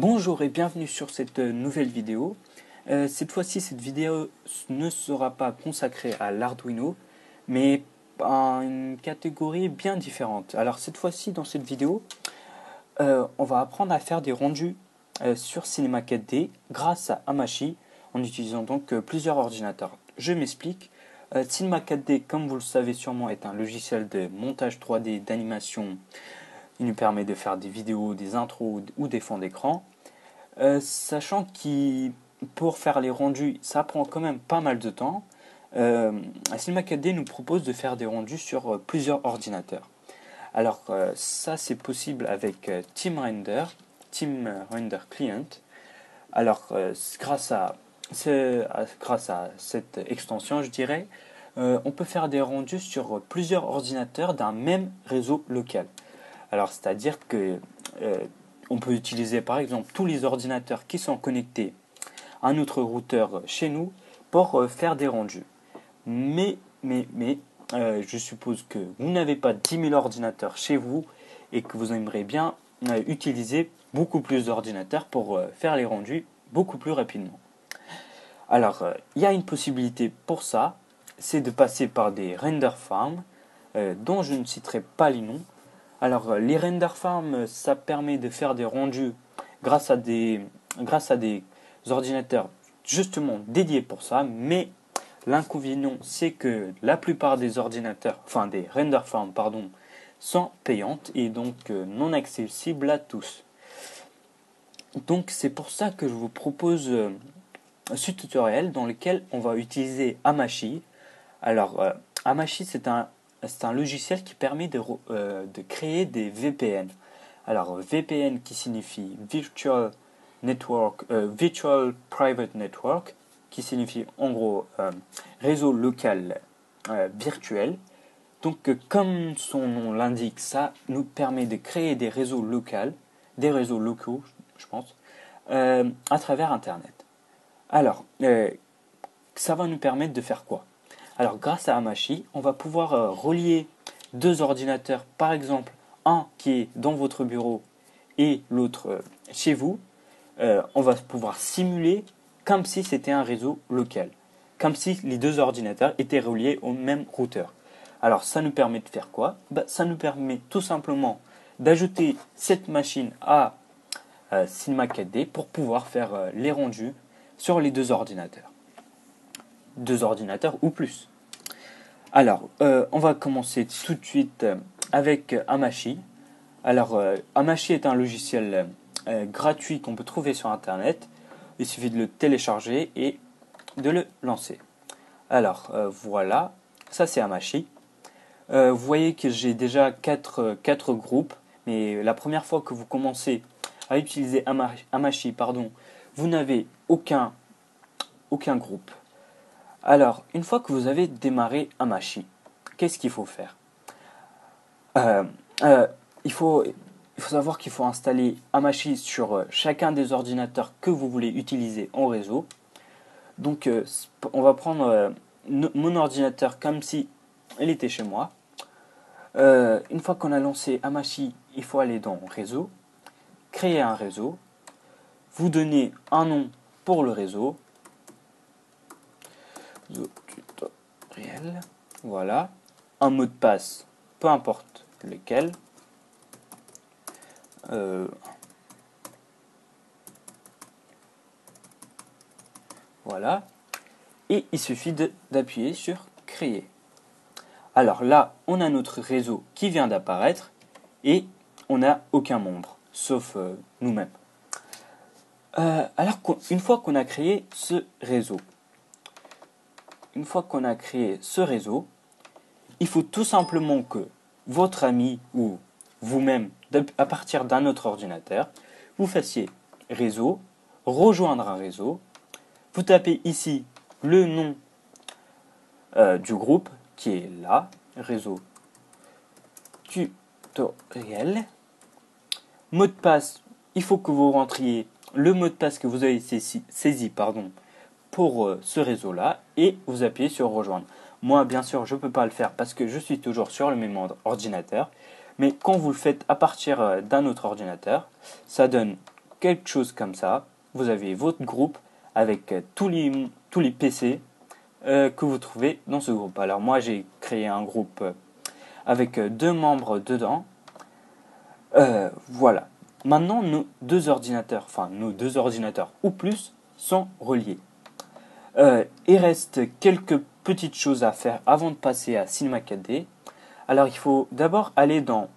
Bonjour et bienvenue sur cette nouvelle vidéo. Cette fois-ci, cette vidéo ne sera pas consacrée à l'Arduino, mais à une catégorie bien différente. Alors cette fois-ci, dans cette vidéo, on va apprendre à faire des rendus sur Cinema 4D grâce à Hamachi, en utilisant donc plusieurs ordinateurs. Je m'explique. Cinema 4D, comme vous le savez sûrement, est un logiciel de montage 3D d'animation. Il nous permet de faire des vidéos, des intros ou des fonds d'écran. Sachant que pour faire les rendus, ça prend quand même pas mal de temps. Cinema 4D nous propose de faire des rendus sur plusieurs ordinateurs. Alors ça c'est possible avec Team Render Client. Alors grâce à cette extension, je dirais, on peut faire des rendus sur plusieurs ordinateurs d'un même réseau local. Alors, c'est-à-dire que on peut utiliser par exemple tous les ordinateurs qui sont connectés à notre routeur chez nous pour faire des rendus. Mais je suppose que vous n'avez pas 10 000 ordinateurs chez vous et que vous aimeriez bien utiliser beaucoup plus d'ordinateurs pour faire les rendus beaucoup plus rapidement. Alors, il y a une possibilité pour ça, c'est de passer par des render farms dont je ne citerai pas les noms. Alors, les render farms, ça permet de faire des rendus grâce à des ordinateurs justement dédiés pour ça, mais l'inconvénient, c'est que la plupart des des render farms, sont payantes et donc non accessibles à tous. Donc, c'est pour ça que je vous propose ce tutoriel dans lequel on va utiliser Hamachi. Alors, Hamachi, c'est un logiciel qui permet de créer des VPN. Alors, VPN qui signifie Virtual Private Network, qui signifie en gros réseau local virtuel. Donc, comme son nom l'indique, ça nous permet de créer des réseaux locaux, je pense, à travers Internet. Alors, ça va nous permettre de faire quoi? Alors, grâce à Hamachi, on va pouvoir relier deux ordinateurs, par exemple, un qui est dans votre bureau et l'autre chez vous. On va pouvoir simuler comme si c'était un réseau local, comme si les deux ordinateurs étaient reliés au même routeur. Alors, ça nous permet de faire quoi? Ça nous permet tout simplement d'ajouter cette machine à Cinema 4D pour pouvoir faire les rendus sur les deux ordinateurs ou plus. Alors, on va commencer tout de suite avec Hamachi. Alors, Hamachi est un logiciel gratuit qu'on peut trouver sur Internet. Il suffit de le télécharger et de le lancer. Alors, voilà, ça c'est Hamachi. Vous voyez que j'ai déjà 4 groupes, mais la première fois que vous commencez à utiliser Hamachi, vous n'avez aucun groupe. Alors, une fois que vous avez démarré Hamachi, qu'est-ce qu'il faut faire? Il faut savoir qu'il faut installer Hamachi sur chacun des ordinateurs que vous voulez utiliser en réseau. Donc, on va prendre mon ordinateur comme si il était chez moi. Une fois qu'on a lancé Hamachi, il faut aller dans Réseau, créer un réseau, vous donner un nom pour le réseau, tutoriel, voilà, un mot de passe, peu importe lequel, voilà, et il suffit d'appuyer sur créer. Alors là, on a notre réseau qui vient d'apparaître et on n'a aucun membre, sauf nous-mêmes. Alors, une fois qu'on a créé ce réseau, il faut tout simplement que votre ami ou vous-même, à partir d'un autre ordinateur, vous fassiez réseau, rejoindre un réseau, vous tapez ici le nom du groupe qui est là, réseau tutoriel. Mot de passe, il faut que vous rentriez le mot de passe que vous avez saisi pour ce réseau-là et vous appuyez sur rejoindre. Moi, bien sûr, je ne peux pas le faire parce que je suis toujours sur le même ordinateur. Mais quand vous le faites à partir d'un autre ordinateur, ça donne quelque chose comme ça. Vous avez votre groupe avec tous les PC que vous trouvez dans ce groupe. Alors moi j'ai créé un groupe avec 2 membres dedans. Voilà. Maintenant nos deux ordinateurs ou plus sont reliés. Il reste quelques petites choses à faire avant de passer à Cinema 4D. Alors il faut d'abord aller dans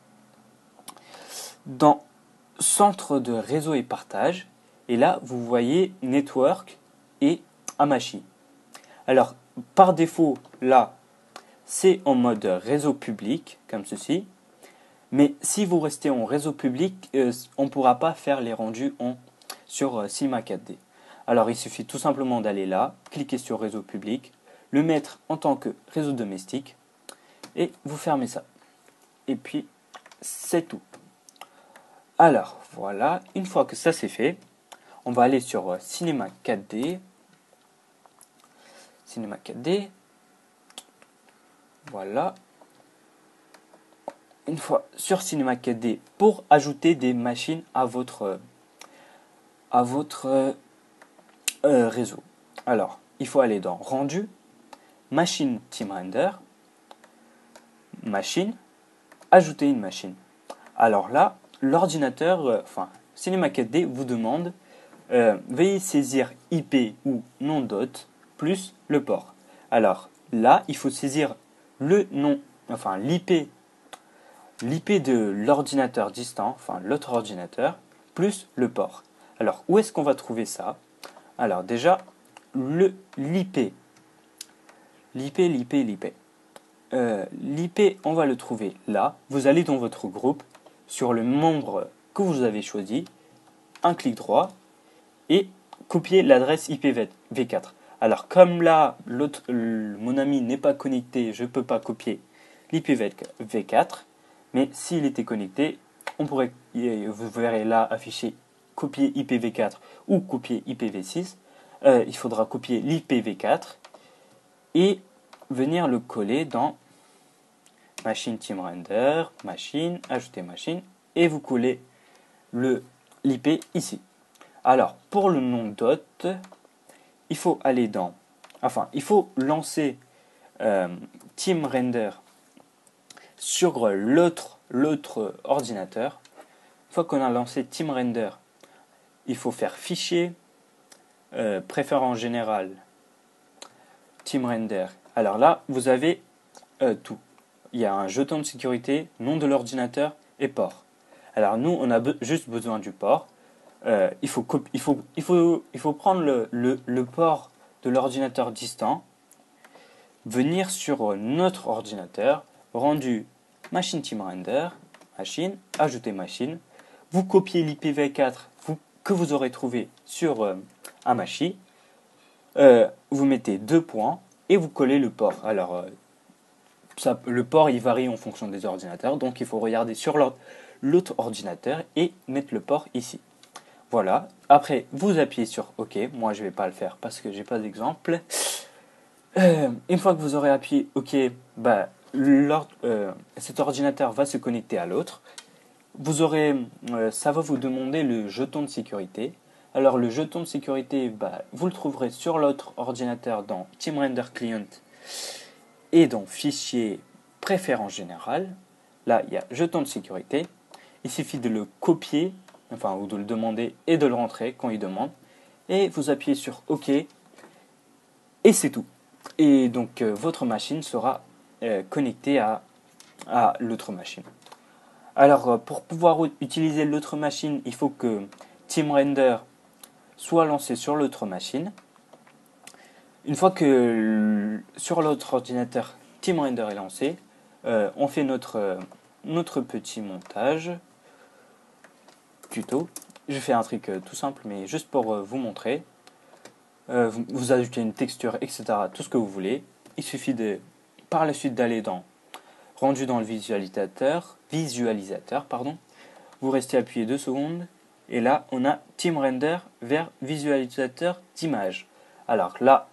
Centre de réseau et partage. Et là, vous voyez Network et Hamachi. Alors, par défaut, là, c'est en mode réseau public, comme ceci. Mais si vous restez en réseau public, on ne pourra pas faire les rendus sur Cinema 4D. Alors, il suffit tout simplement d'aller là, cliquer sur réseau public, le mettre en tant que réseau domestique, et vous fermez ça. Et puis, c'est tout. Alors, voilà, une fois que ça c'est fait, on va aller sur Cinema 4D. Cinema 4D. Voilà. Une fois sur Cinema 4D, pour ajouter des machines à votre réseau. Alors, il faut aller dans Rendu, Machine Team Render, Machine, Ajouter une machine. Alors là, l'ordinateur, Cinema 4D vous demande veuillez saisir IP ou nom d'hôte plus le port. Alors là, il faut saisir le nom, l'IP de l'ordinateur distant, l'autre ordinateur, plus le port. Alors où est-ce qu'on va trouver ça? Alors déjà, l'IP. L'IP, on va le trouver là. Vous allez dans votre groupe, sur le membre que vous avez choisi, un clic droit, et copier l'adresse IPv4. Alors comme là, mon ami n'est pas connecté, je ne peux pas copier l'IPv4, mais s'il était connecté, vous verrez là affiché copier IPv4 ou copier IPv6. Il faudra copier l'IPv4 et venir le coller dans Machine Team Render, Machine, Ajouter machine, et vous collez l'IP ici. Alors, pour le nom d'hôte, il faut aller il faut lancer Team Render sur l'autre ordinateur. Une fois qu'on a lancé Team Render, il faut faire Fichier, Préférence générale, Team Render. Alors là, vous avez tout. Il y a un jeton de sécurité, nom de l'ordinateur et port. Alors nous, on a juste besoin du port. Il faut prendre le port de l'ordinateur distant, venir sur notre ordinateur, rendu Machine Team Render, Machine, Ajouter machine. Vous copiez l'IPv4 que vous aurez trouvé sur Hamachi. Vous mettez 2 points et vous collez le port. Alors, le port il varie en fonction des ordinateurs, donc il faut regarder sur l'autre ordinateur et mettre le port ici. Voilà. Après, vous appuyez sur OK. Moi, je ne vais pas le faire parce que j'ai pas d'exemple. Une fois que vous aurez appuyé OK, cet ordinateur va se connecter à l'autre. Ça va vous demander le jeton de sécurité. Alors, le jeton de sécurité, vous le trouverez sur l'autre ordinateur dans Team Render Client et dans Fichier, Préférence générale. Là, il y a jeton de sécurité. Il suffit de le copier, ou de le demander et de le rentrer quand il demande. Et vous appuyez sur OK. Et c'est tout. Et donc, votre machine sera connectée à l'autre machine. Alors, pour pouvoir utiliser l'autre machine, il faut que Team Render soit lancé sur l'autre machine. Une fois que sur l'autre ordinateur, Team Render est lancé, on fait notre petit montage tuto. Je fais un truc tout simple, mais juste pour vous montrer. Vous ajoutez une texture, etc., tout ce que vous voulez. Il suffit par la suite d'aller dans Rendu dans le visualisateur, Vous restez appuyé 2 secondes. Et là, on a Team Render vers visualisateur d'image. Alors là,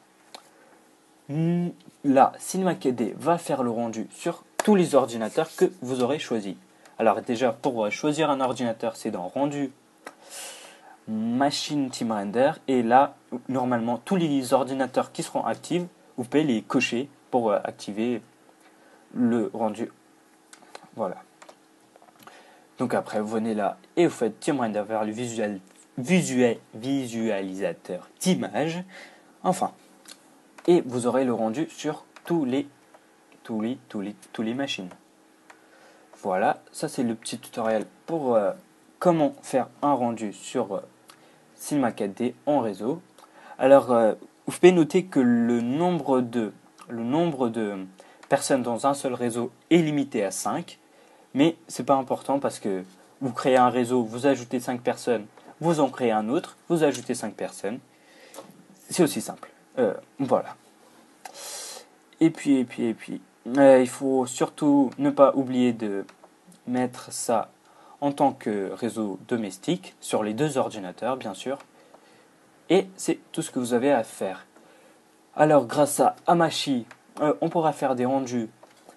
Cinema 4D va faire le rendu sur tous les ordinateurs que vous aurez choisis. Alors déjà, pour choisir un ordinateur, c'est dans Rendu, Machine Team Render. Et là, normalement, tous les ordinateurs qui seront actifs, vous pouvez les cocher pour activer le rendu. Voilà. Donc après, vous venez là et vous faites Team Render vers le visualisateur d'image. Enfin. Et vous aurez le rendu sur tous les machines. Voilà, ça c'est le petit tutoriel pour comment faire un rendu sur Cinema 4D en réseau. Alors, vous pouvez noter que le nombre de personnes dans un seul réseau est limité à 5, mais c'est pas important parce que vous créez un réseau, vous ajoutez 5 personnes, vous en créez un autre, vous ajoutez 5 personnes. C'est aussi simple. Voilà. Et puis, il faut surtout ne pas oublier de mettre ça en tant que réseau domestique sur les 2 ordinateurs, bien sûr. Et c'est tout ce que vous avez à faire. Alors, grâce à Hamachi, on pourra faire des rendus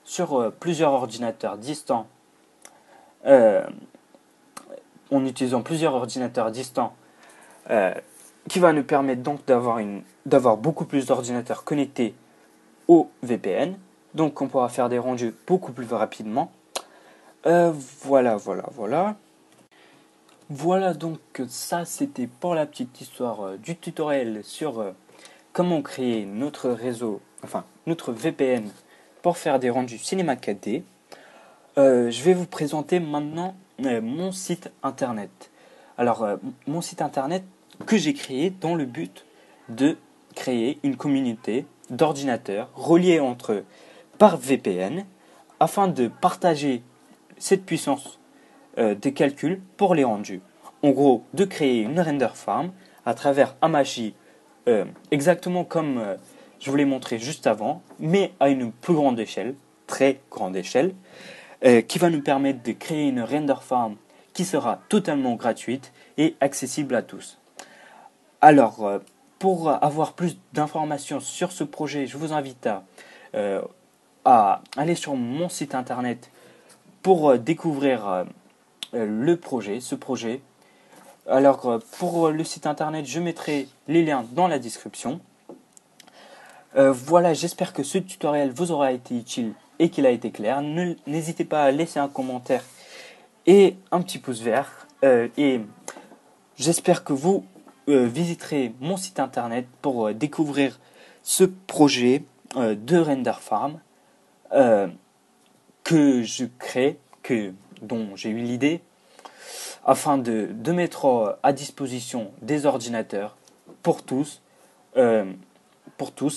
sur plusieurs ordinateurs distants, en utilisant plusieurs ordinateurs distants, qui va nous permettre donc d'avoir beaucoup plus d'ordinateurs connectés au VPN. Donc on pourra faire des rendus beaucoup plus rapidement. Voilà. Voilà, donc ça c'était pour la petite histoire du tutoriel sur comment créer notre réseau, enfin notre VPN pour faire des rendus Cinema 4D. Je vais vous présenter maintenant mon site internet. Alors mon site internet que j'ai créé dans le but de créer une communauté d'ordinateurs reliés entre eux par VPN afin de partager cette puissance de calcul pour les rendus. En gros, de créer une render farm à travers Hamachi, exactement comme je vous l'ai montré juste avant, mais à une plus grande échelle, très grande échelle, qui va nous permettre de créer une render farm qui sera totalement gratuite et accessible à tous. Alors, pour avoir plus d'informations sur ce projet, je vous invite à aller sur mon site internet pour découvrir ce projet. Alors, pour le site internet, je mettrai les liens dans la description. Voilà, j'espère que ce tutoriel vous aura été utile et qu'il a été clair. N'hésitez pas à laisser un commentaire et un petit pouce vert. Et j'espère que vous visiterez mon site internet pour découvrir ce projet de render farm que je crée, dont j'ai eu l'idée, afin de mettre à disposition des ordinateurs pour tous,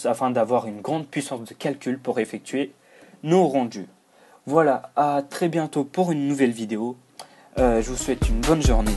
afin d'avoir une grande puissance de calcul pour effectuer nos rendus. Voilà, à très bientôt pour une nouvelle vidéo. Je vous souhaite une bonne journée.